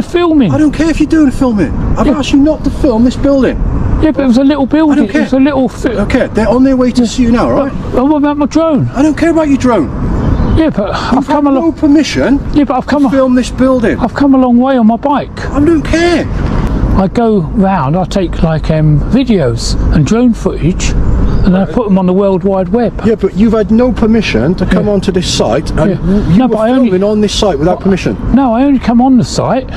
filming. I don't care if you're doing filming. I've asked you not to film this building. Yeah, but it was a little building. I don't care. It was a little... Okay, they're on their way to see you now, right? Well, what about my drone? I don't care about your drone. Yeah, but I've come no along... permission to film this building. I've come a long way on my bike. I don't care. I go round, I take like videos and drone footage, and then I put them on the World Wide Web. Yeah, but you've had no permission to come onto this site, and you were filming on this site without permission. No, I only come on the site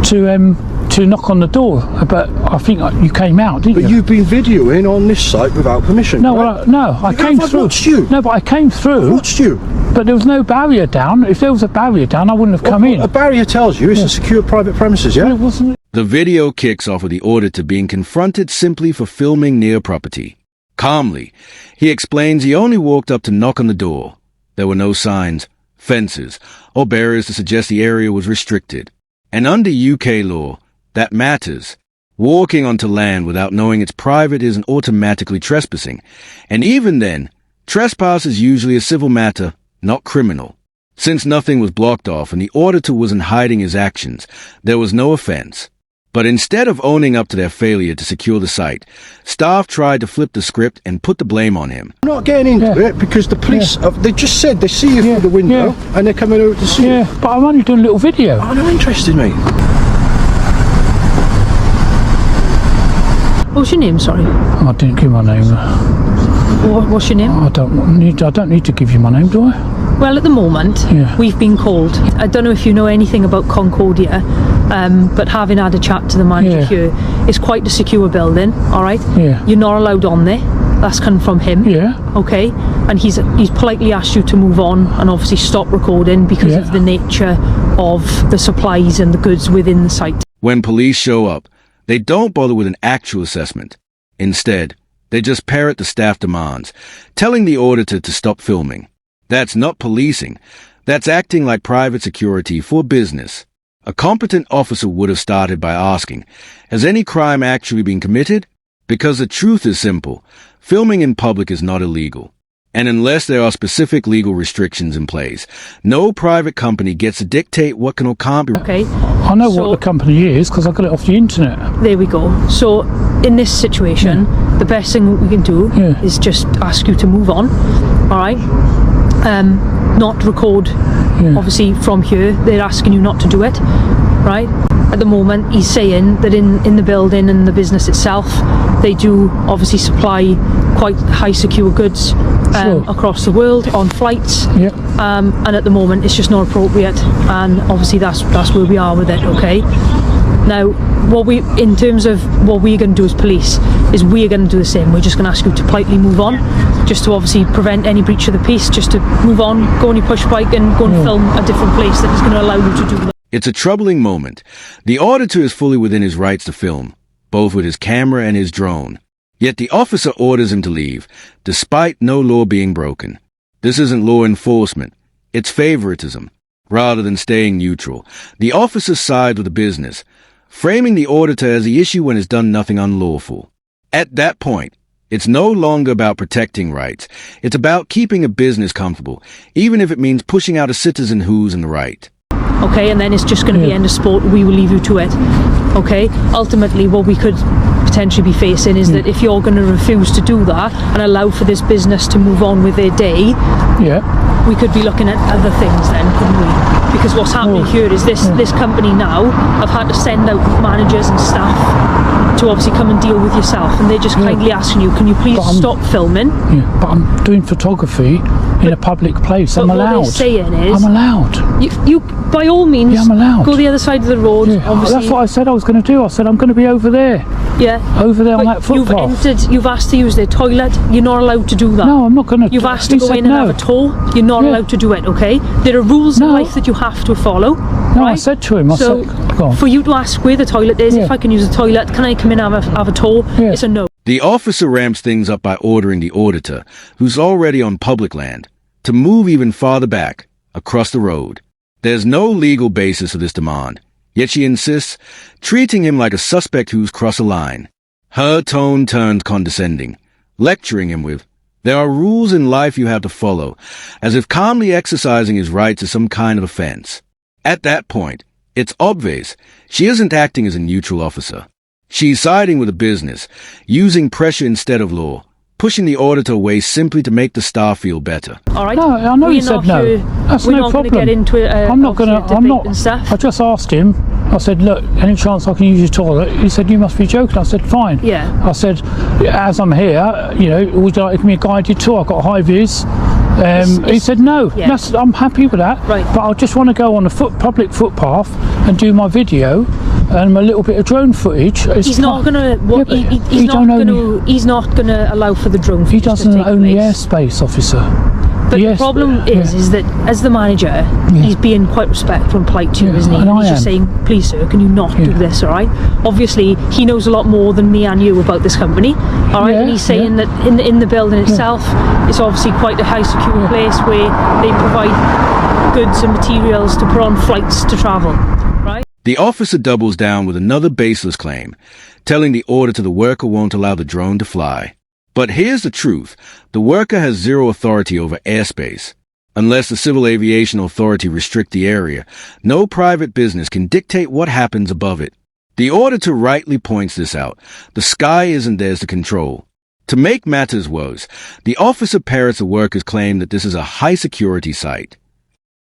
to knock on the door, but I think you came out, didn't you? But you've been videoing on this site without permission. No, right? I came through. I watched you. No, but I came through. I watched you. But there was no barrier down. If there was a barrier down, I wouldn't have come in. A barrier tells you it's a secure private premises, yeah? But it wasn't. The video kicks off with the auditor being confronted simply for filming near property. Calmly, he explains he only walked up to knock on the door. There were no signs, fences, or barriers to suggest the area was restricted. And under UK law, that matters. Walking onto land without knowing it's private isn't automatically trespassing. And even then, trespass is usually a civil matter, not criminal. Since nothing was blocked off and the auditor wasn't hiding his actions, there was no offense. But instead of owning up to their failure to secure the site, staff tried to flip the script and put the blame on him. I'm not getting into it because the police, they just said they see you through the window and they're coming over to see you. Yeah, but I'm only doing a little video. I'm not interested, mate. What's your name, sorry? I didn't give my name. What's your name? I don't need to give you my name, do I? Well, at the moment, we've been called. I don't know if you know anything about Concordia, but having had a chat to the manager here, it's quite a secure building, all right? Yeah. You're not allowed on there. That's come from him. Yeah. Okay? And he's politely asked you to move on and obviously stop recording because of the nature of the supplies and the goods within the site. When police show up, they don't bother with an actual assessment. Instead, they just parrot the staff demands, telling the auditor to stop filming. That's not policing. That's acting like private security for business. A competent officer would have started by asking, has any crime actually been committed? Because the truth is simple. Filming in public is not illegal. And unless there are specific legal restrictions in place, no private company gets to dictate what can or can't be. Okay. I know what the company is because I got it off the internet. There we go. So in this situation, the best thing we can do is just ask you to move on. All right. Not record. Obviously from here, they're asking you not to do it. Right. At the moment, he's saying that in the building and the business itself, they do obviously supply quite high secure goods across the world on flights. And at the moment, it's just not appropriate. And obviously, that's where we are with it. Okay. Now, in terms of what we're going to do as police, is we're going to do the same. We're just going to ask you to politely move on, just to obviously prevent any breach of the peace. Just to move on, go on your push bike, and go and film a different place that is going to allow you to do that. It's a troubling moment. The auditor is fully within his rights to film, both with his camera and his drone. Yet the officer orders him to leave, despite no law being broken. This isn't law enforcement. It's favoritism. Rather than staying neutral, the officer sides with the business, framing the auditor as the issue when it's done nothing unlawful. At that point, it's no longer about protecting rights. It's about keeping a business comfortable, even if it means pushing out a citizen who's in the right. Okay, and then it's just going to be end of sport. We will leave you to it. Okay, ultimately what we could potentially be facing is that if you're going to refuse to do that and allow for this business to move on with their day, we could be looking at other things then, couldn't we? Because what's happening here is this company now have had to send out managers and staff to obviously come and deal with yourself, and they're just kindly asking you, can you please stop filming? But I'm doing photography in a public place. I'm allowed. What they're saying is, I'm allowed. You by all means, I'm allowed. Go the other side of the road. Obviously. That's what I said I was going to do. I said I'm going to be over there. Over there on that footpath. You've asked to use their toilet. You're not allowed to do that. No, I'm not going to. You've asked to go in and have a tour. You're not allowed to do it. Okay. There are rules in life that you have to follow. No, right? I said to him. For you to ask where the toilet is, if I can use the toilet, can I come in and have a tour? It's a no. The officer ramps things up by ordering the auditor, who's already on public land, to move even farther back, across the road. There's no legal basis for this demand, yet she insists, treating him like a suspect who's crossed a line. Her tone turns condescending, lecturing him with, there are rules in life you have to follow, as if calmly exercising his rights is some kind of offense. At that point, It's obvious she isn't acting as a neutral officer. She's siding with the business, using pressure instead of law, pushing the auditor away simply to make the staff feel better. All right. No, I know he said no. That's no problem. Get into I'm not going to. I'm not. And stuff. I just asked him. I said, look, any chance I can use your toilet? He said, you must be joking. I said, fine. Yeah. I said, as I'm here, you know, would you like to give me a guided tour? I've got high vis. He said no. Yeah. I'm happy with that. Right. But I just want to go on a public footpath and do my video and a little bit of drone footage. He's not going to. He's not going to allow for the drone footage. He doesn't own the airspace, officer. But the problem is that as the manager, he's being quite respectful and polite to you, isn't he? And he's just saying, please sir, can you not do this, all right? Obviously, he knows a lot more than me and you about this company, all right? And he's saying that in the building itself, it's obviously quite a high secure place where they provide goods and materials to put on flights to travel, right? The officer doubles down with another baseless claim, telling the auditor the worker won't allow the drone to fly. But here's the truth. The worker has zero authority over airspace. Unless the Civil Aviation Authority restrict the area, no private business can dictate what happens above it. The auditor rightly points this out. The sky isn't theirs to control. To make matters worse, the officer parrots the worker's claim that this is a high-security site.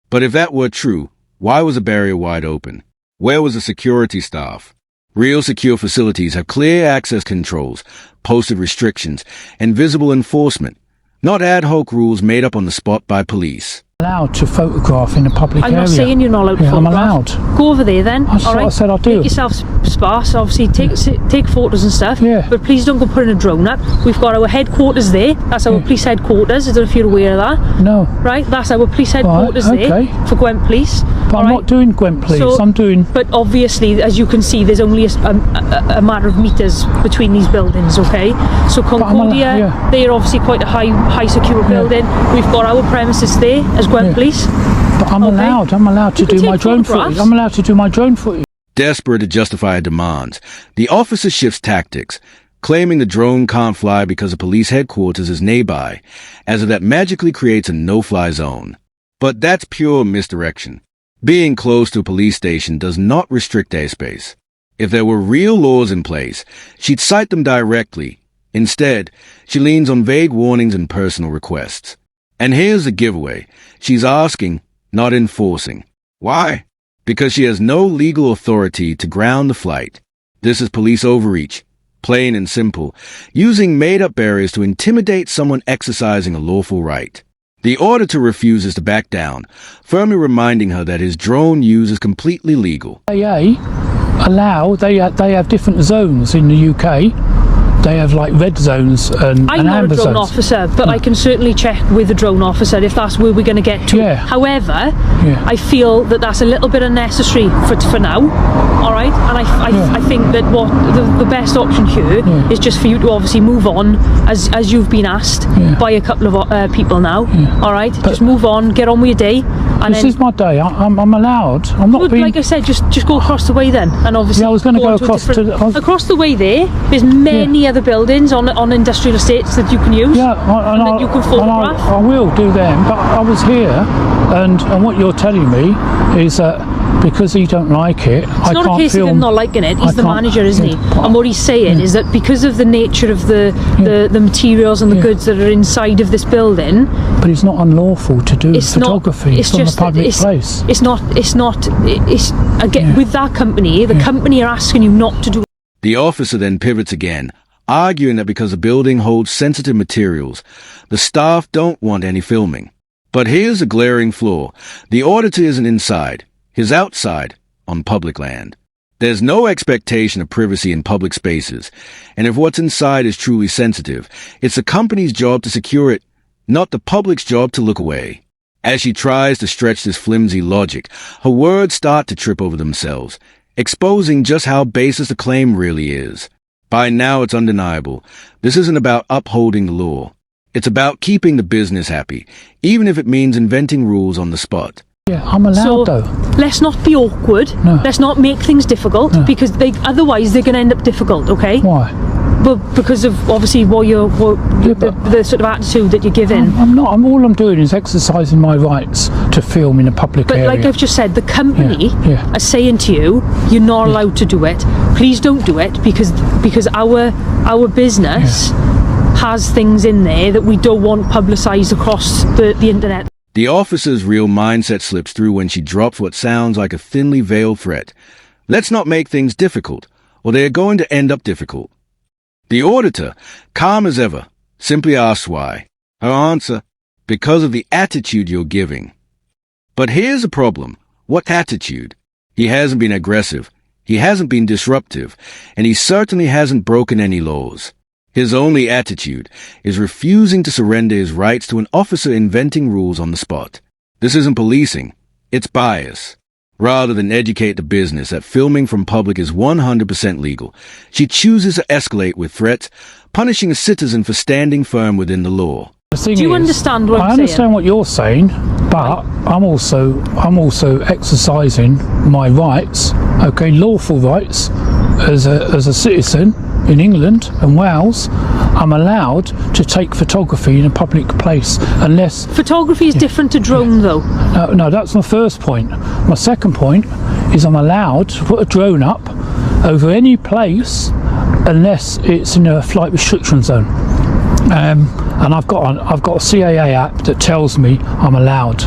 But if that were true, why was the barrier wide open? Where was the security staff? Real secure facilities have clear access controls, posted restrictions, and visible enforcement, not ad hoc rules made up on the spot by police. Allowed to photograph in a public area. I'm not saying you're not allowed to photograph. I'm allowed. Go over there then. That's what I said I'll do. Make yourself sparse. Obviously, take photos and stuff. Yeah. But please don't go putting a drone up. We've got our headquarters there. That's our police headquarters. I don't know if you're aware of that. No. Right. That's our police headquarters there for Gwent Police. But I'm not doing Gwent Police. I'm doing. But obviously, as you can see, there's only a matter of meters between these buildings. Okay. So Concordia, they're obviously quite a high secure building. We've got our premises there as Gwent Police. But I'm allowed to do my drone footage. I'm allowed to do my drone footage. Desperate to justify her demands, the officer shifts tactics, claiming the drone can't fly because the police headquarters is nearby, as if that magically creates a no-fly zone. But that's pure misdirection. Being close to a police station does not restrict airspace. If there were real laws in place, she'd cite them directly. Instead, she leans on vague warnings and personal requests. And here's the giveaway. She's asking, not enforcing. Why? Because she has no legal authority to ground the flight. This is police overreach, plain and simple, using made-up barriers to intimidate someone exercising a lawful right. The auditor refuses to back down, firmly reminding her that his drone use is completely legal. They have different zones in the UK. They have like red zones and I'm not amber a drone zones. officer, but I can certainly check with a drone officer if that's where we're going to get to. However, I feel that that's a little bit unnecessary for now. All right, and I think that what the best option here is just for you to obviously move on as you've been asked by a couple of people now. All right, just move on, get on with your day. And this is my day. I'm allowed. I'm not being. Like I said, just go across the way then, and obviously. I was going to go across across the way there. There's many other buildings on industrial estates that you can use. And that you can photograph. I will do them, but I was here, and what you're telling me is that because he don't like it, it's not a case of him not liking it. He's the manager, isn't he? And what he's saying is that because of the nature of the materials and the goods that are inside of this building. But it's not unlawful to do photography. It's just a public place. It's not. Again, with that company, the company are asking you not to do. The officer then pivots again, arguing that because the building holds sensitive materials, the staff don't want any filming. But here's a glaring flaw. The auditor isn't inside. He's outside, on public land. There's no expectation of privacy in public spaces, and if what's inside is truly sensitive, it's the company's job to secure it, not the public's job to look away. As she tries to stretch this flimsy logic, her words start to trip over themselves, exposing just how baseless the claim really is. By now it's undeniable. This isn't about upholding the law. It's about keeping the business happy, even if it means inventing rules on the spot. Yeah, I'm allowed though. Let's not be awkward. No. Let's not make things difficult because otherwise they're going to end up difficult, okay? Why? Well, because of obviously the sort of attitude that you're giving. All I'm doing is exercising my rights to film in a public area. But like I've just said, the company are saying to you, you're not allowed to do it. Please don't do it because our business has things in there that we don't want publicised across the internet. The officer's real mindset slips through when she drops what sounds like a thinly veiled threat. Let's not make things difficult, or they are going to end up difficult. The auditor, calm as ever, simply asks why. Her answer, because of the attitude you're giving. But here's the problem. What attitude? He hasn't been aggressive, he hasn't been disruptive, and he certainly hasn't broken any laws. His only attitude is refusing to surrender his rights to an officer inventing rules on the spot. This isn't policing, it's bias. Rather than educate the business that filming from public is 100% legal, she chooses to escalate with threats, punishing a citizen for standing firm within the law. Do you understand what I'm saying? I understand what you're saying, but I'm also exercising my rights, lawful rights, as a citizen in England and Wales. I'm allowed to take photography in a public place unless... Photography is different to drone though. No, that's my first point. My second point is I'm allowed to put a drone up over any place unless it's in a flight restriction zone. And I've got a CAA app that tells me I'm allowed.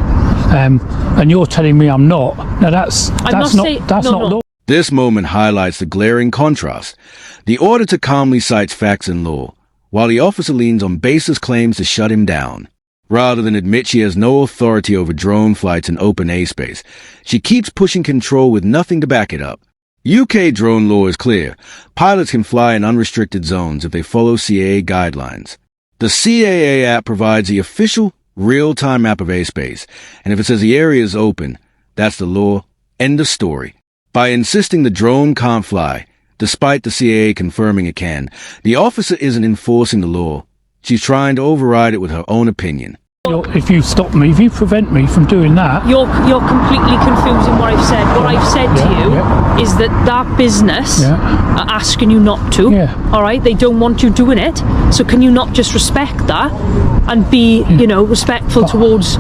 And you're telling me I'm not. Now that's not law. This moment highlights the glaring contrast. The auditor calmly cites facts and law, while the officer leans on baseless claims to shut him down. Rather than admit she has no authority over drone flights in open airspace, she keeps pushing control with nothing to back it up. UK drone law is clear. Pilots can fly in unrestricted zones if they follow CAA guidelines. The CAA app provides the official, real-time map of airspace, and if it says the area is open, that's the law. End of story. By insisting the drone can't fly, despite the CAA confirming it can, the officer isn't enforcing the law. She's trying to override it with her own opinion. If you stop me, if you prevent me from doing that... You're completely confusing what I've said. What I've said to you is that business are asking you not to. All right? They don't want you doing it. So can you not just respect that and be, respectful towards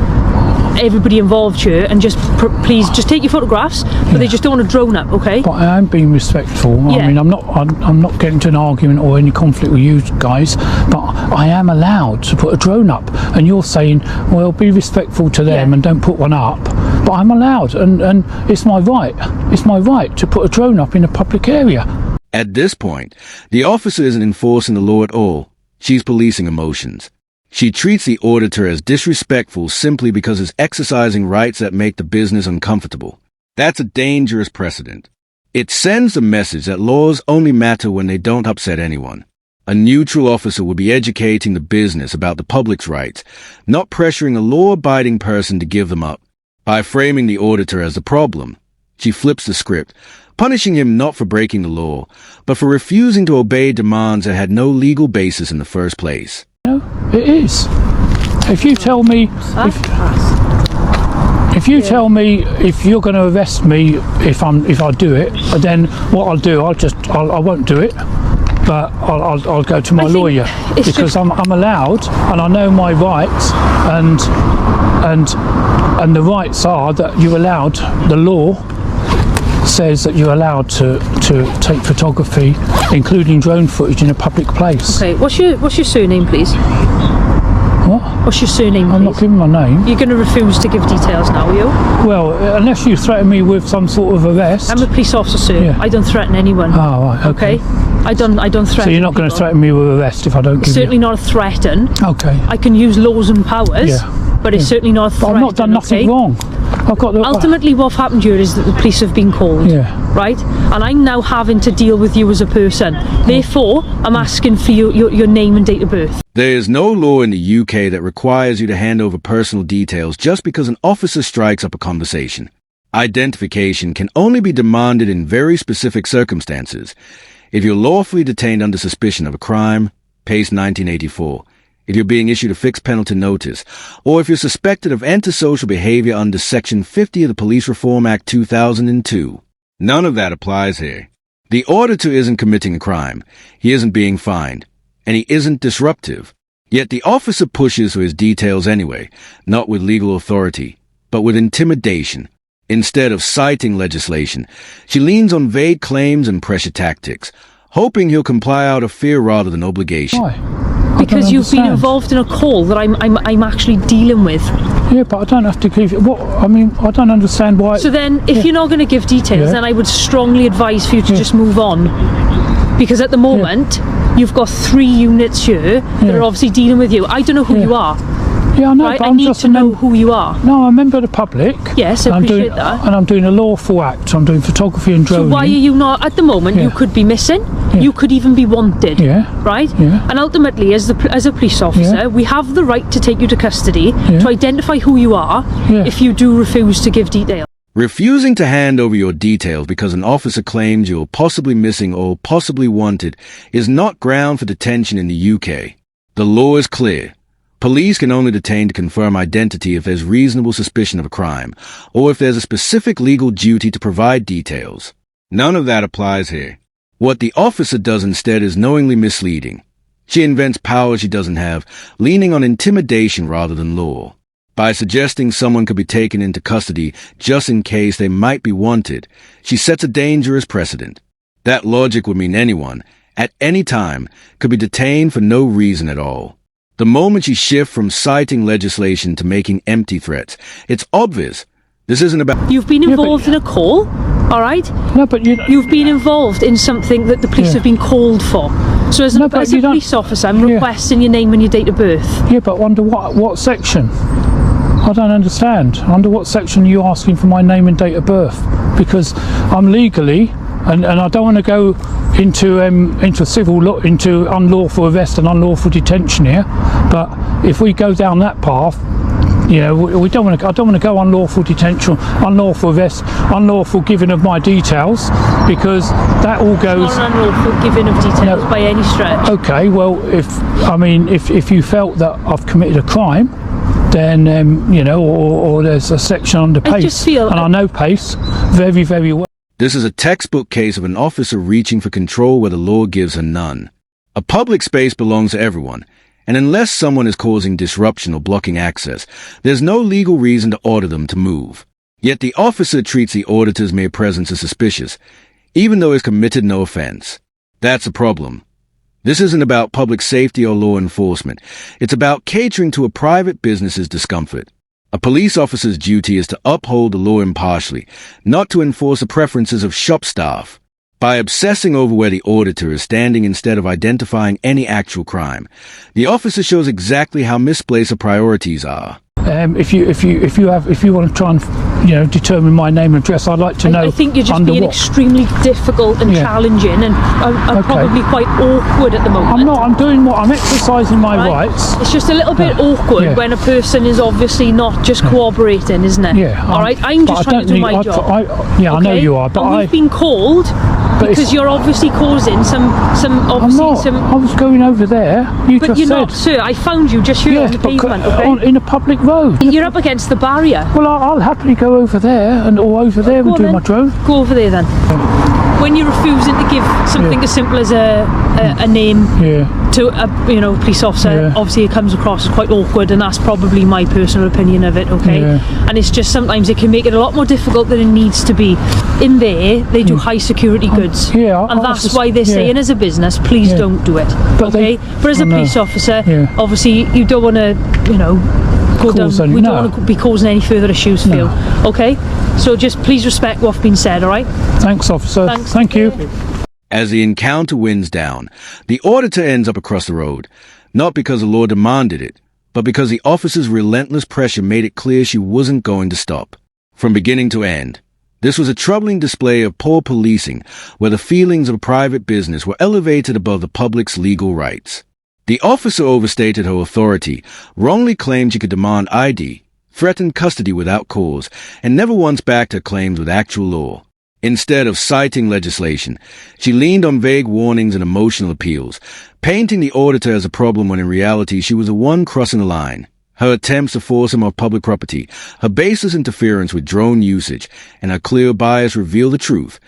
everybody involved here and just please just take your photographs, but they just don't want a drone up, okay? But I am being respectful. I mean, I'm not getting into an argument or any conflict with you guys, but I am allowed to put a drone up, and you're saying, well, be respectful to them and don't put one up. But I'm allowed, and it's my right. It's my right to put a drone up in a public area. At this point, the officer isn't enforcing the law at all. She's policing emotions. She treats the auditor as disrespectful simply because he's exercising rights that make the business uncomfortable. That's a dangerous precedent. It sends the message that laws only matter when they don't upset anyone. A neutral officer would be educating the business about the public's rights, not pressuring a law-abiding person to give them up. By framing the auditor as the problem, she flips the script, punishing him not for breaking the law, but for refusing to obey demands that had no legal basis in the first place. It is. If you tell me, if you tell me if you're going to arrest me if I do it, then what I'll do, I won't do it, but I'll go to my lawyer because I'm allowed and I know my rights and the rights are that you're allowed. The law says that you're allowed to take photography, including drone footage, in a public place. Okay, what's your surname, please? What? What's your surname, please? I'm not giving my name. You're going to refuse to give details now, are you? Well, unless you threaten me with some sort of arrest. I'm a police officer, sir. I don't threaten anyone. Oh, right, okay. I don't threaten. So you're not going to threaten me with arrest if I don't give you? Certainly not a threaten. Okay. I can use laws and powers, but it's certainly not a threat. But I've not done nothing wrong. Ultimately, what happened here is that the police have been called, right? And I'm now having to deal with you as a person. Therefore, I'm asking for your name and date of birth. There is no law in the UK that requires you to hand over personal details just because an officer strikes up a conversation. Identification can only be demanded in very specific circumstances. If you're lawfully detained under suspicion of a crime, Pace 1984. If you're being issued a fixed penalty notice, or if you're suspected of antisocial behavior under Section 50 of the Police Reform Act 2002. None of that applies here. The auditor isn't committing a crime, he isn't being fined, and he isn't disruptive. Yet the officer pushes for his details anyway, not with legal authority, but with intimidation. Instead of citing legislation, she leans on vague claims and pressure tactics, hoping he'll comply out of fear rather than obligation. Why? Because you've been involved in a call that I'm actually dealing with. Yeah, but I don't have to give it. What? I mean, I don't understand why. So then, if you're not going to give details, then I would strongly advise for you to just move on. Because at the moment, you've got 3 units here that are obviously dealing with you. I don't know who you are. Yeah, I know, Right? but I I'm need just to know who you are. No, I'm a member of the public. Yes, I appreciate that. And I'm doing a lawful act. I'm doing photography and So droning. why are you not, at the moment, you could be missing, you could even be wanted, right? Yeah. And ultimately, as a police officer, we have the right to take you to custody, to identify who you are, if you do refuse to give details. Refusing to hand over your details because an officer claims you're possibly missing or possibly wanted is not ground for detention in the UK. The law is clear. Police can only detain to confirm identity if there's reasonable suspicion of a crime, or if there's a specific legal duty to provide details. None of that applies here. What the officer does instead is knowingly misleading. She invents powers she doesn't have, leaning on intimidation rather than law. By suggesting someone could be taken into custody just in case they might be wanted, she sets a dangerous precedent. That logic would mean anyone, at any time, could be detained for no reason at all. The moment you shift from citing legislation to making empty threats, it's obvious this isn't about... You've been involved in a call, all right? No, but you've been involved in something that the police have been called for. So as a police officer, I'm requesting your name and your date of birth. Yeah, but under what section? I don't understand. Under what section are you asking for my name and date of birth? Because I'm legally, and I don't want to go into civil law, into unlawful arrest and unlawful detention here. But if we go down that path, you know, we don't want to. I don't want to go unlawful detention, unlawful arrest, unlawful giving of my details, because that all goes. It's not an unlawful giving of details by any stretch. Okay, well, if you felt that I've committed a crime, then you know, or there's a section under PACE, and I know PACE very, very well. This is a textbook case of an officer reaching for control where the law gives her none. A public space belongs to everyone, and unless someone is causing disruption or blocking access, there's no legal reason to order them to move. Yet the officer treats the auditor's mere presence as suspicious, even though he's committed no offense. That's a problem. This isn't about public safety or law enforcement. It's about catering to a private business's discomfort. A police officer's duty is to uphold the law impartially, not to enforce the preferences of shop staff. By obsessing over where the auditor is standing instead of identifying any actual crime, the officer shows exactly how misplaced her priorities are. If you want to try and determine my name and address, I'd like to know. I think you're just being extremely difficult and challenging, and probably quite awkward at the moment. I'm not. I'm exercising my rights. It's just a little bit awkward when a person is obviously not just cooperating, isn't it? Yeah. All right. I'm just trying to do my job. I know you are, but we've been called because you're obviously causing some. I was going over there. But you're not, sir. I found you just here on the pavement, in a public road. You're up against the barrier. Well, I'll happily go over there and do my drone. Go over there then. When you're refusing to give something as simple as a name to a police officer, obviously it comes across as quite awkward, and that's probably my personal opinion of it. And it's just sometimes it can make it a lot more difficult than it needs to be. In there, they do high security goods, and that's why they're saying as a business, please don't do it. But as a police officer, obviously you don't want to, go down. We don't want to be causing any further issues for you. Okay, so just please respect what's been said. All right. Thanks, officer. Thanks. Thank you. As the encounter winds down, the auditor ends up across the road, not because the law demanded it, but because the officer's relentless pressure made it clear she wasn't going to stop. From beginning to end, this was a troubling display of poor policing, where the feelings of a private business were elevated above the public's legal rights. The officer overstated her authority, wrongly claimed she could demand ID, threatened custody without cause, and never once backed her claims with actual law. Instead of citing legislation, she leaned on vague warnings and emotional appeals, painting the auditor as a problem when in reality she was the one crossing the line. Her attempts to force him off public property, her baseless interference with drone usage, and her clear bias reveal the truth.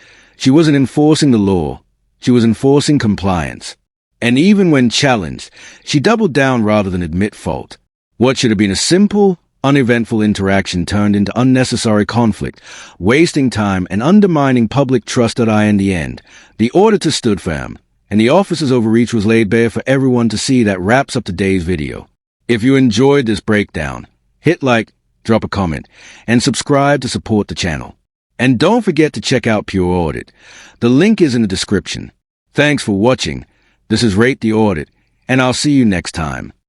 She wasn't enforcing the law. She was enforcing compliance. And even when challenged, she doubled down rather than admit fault. What should have been a simple, uneventful interaction turned into unnecessary conflict, wasting time and undermining public trust. In the end, the auditor stood firm, and the officer's overreach was laid bare for everyone to see. That wraps up today's video. If you enjoyed this breakdown, hit like, drop a comment, and subscribe to support the channel. And don't forget to check out Pure Audit. The link is in the description. Thanks for watching. This is Rate the Audit, and I'll see you next time.